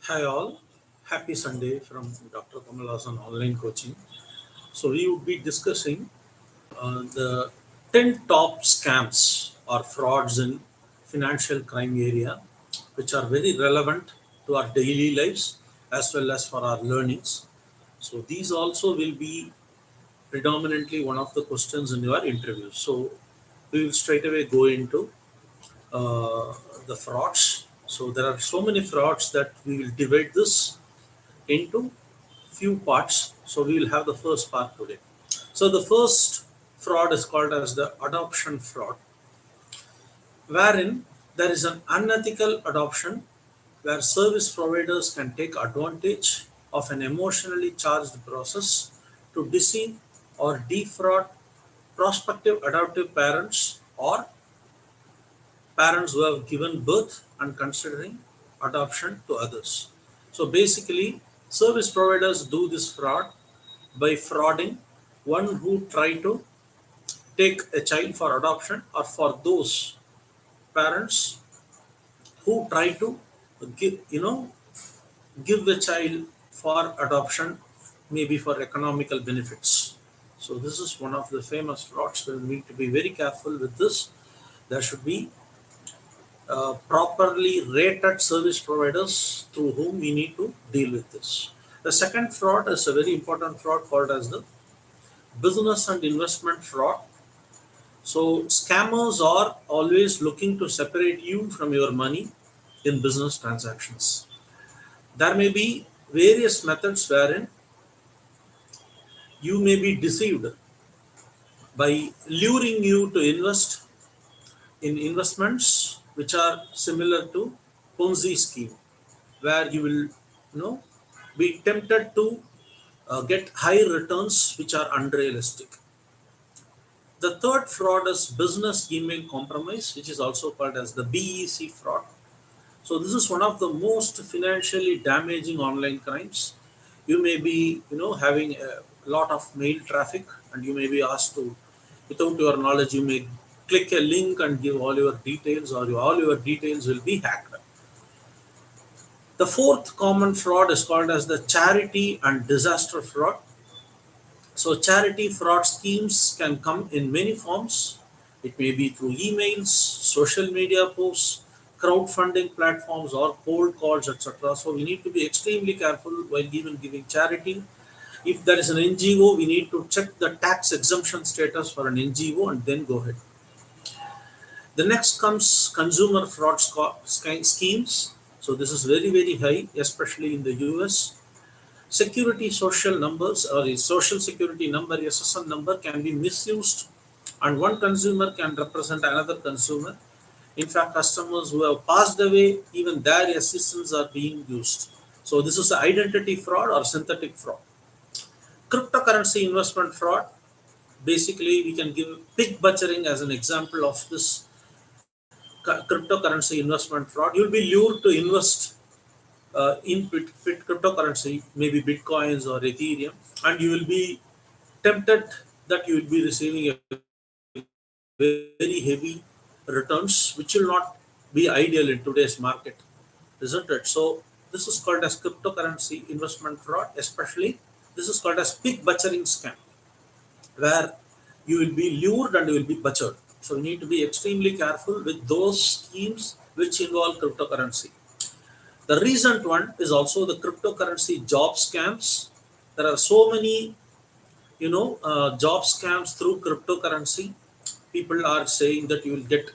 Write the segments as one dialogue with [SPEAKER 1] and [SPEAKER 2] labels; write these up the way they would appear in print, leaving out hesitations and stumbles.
[SPEAKER 1] Hi all, happy Sunday from Dr. Kamal Hassan online coaching. So we would be discussing the 10 top scams or frauds in financial crime area, which are very relevant to our daily lives as well as for our learnings. So these also will be predominantly one of the questions in your interview. So we will straight away go into uh, the frauds. So there are so many frauds that we will divide this into few parts. So we will have the first part today. So the first fraud is called as the adoption fraud, wherein there is an unethical adoption where service providers can take advantage of an emotionally charged process to deceive or defraud prospective adoptive parents or parents who have given birth and considering adoption to others. So basically, service providers do this fraud by frauding one who try to take a child for adoption or for those parents who try to give a child for adoption, maybe for economical benefits. So this is one of the famous frauds. We need to be very careful with this. There should be properly rated service providers through whom we need to deal with this. The second fraud is a very important fraud called as the business and investment fraud. So scammers are always looking to separate you from your money in business transactions. There may be various methods wherein you may be deceived by luring you to invest in investments which are similar to Ponzi scheme, where you will be tempted to get high returns which are unrealistic. The third fraud is business email compromise, which is also called as the BEC fraud. So this is one of the most financially damaging online crimes. You may be, having a lot of mail traffic, and you may be asked to, without your knowledge, you may click a link and give all your details, or all your details will be hacked. The fourth common fraud is called as the charity and disaster fraud. So charity fraud schemes can come in many forms. It may be through emails, social media posts, crowdfunding platforms, or cold calls, etc. So we need to be extremely careful while even giving charity. If there is an NGO, we need to check the tax exemption status for an NGO and then go ahead. The next comes consumer fraud schemes. So this is very, very high, especially in the US. Security social numbers or a social security number, SSN number, can be misused, and one consumer can represent another consumer. In fact, customers who have passed away, even their assistants are being used. So this is identity fraud or synthetic fraud. Cryptocurrency investment fraud. Basically, we can give pig butchering as an example of this cryptocurrency investment fraud. You'll be lured to invest in cryptocurrency, maybe bitcoins or Ethereum, and you will be tempted that you will be receiving a very heavy returns, which will not be ideal in today's market, isn't it? So this is called as cryptocurrency investment fraud. Especially, this is called as pig butchering scam, where you will be lured and you will be butchered. So you need to be extremely careful with those schemes which involve cryptocurrency. The recent one is also the cryptocurrency job scams. There are so many, job scams through cryptocurrency. People are saying that you will get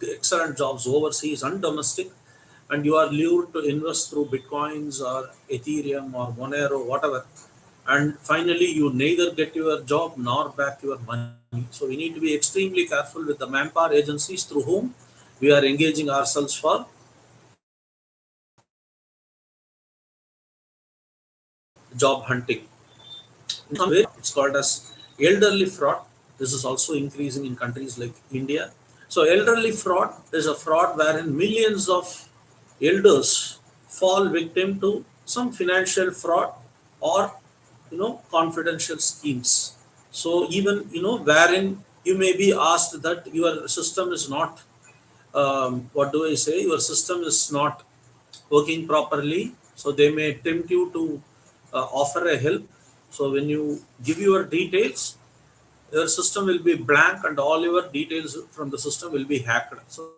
[SPEAKER 1] excellent jobs overseas and domestic, and you are lured to invest through bitcoins or Ethereum or Monero, whatever. And finally, you neither get your job nor back your money. So we need to be extremely careful with the manpower agencies through whom we are engaging ourselves for job hunting. It's called as elderly fraud. This is also increasing in countries like India. So elderly fraud is a fraud wherein millions of elders fall victim to some financial fraud or confidential schemes. So even wherein you may be asked that your system is not, what do I say, your system is not working properly. So they may tempt you to offer a help. So when you give your details, your system will be blank and all your details from the system will be hacked. So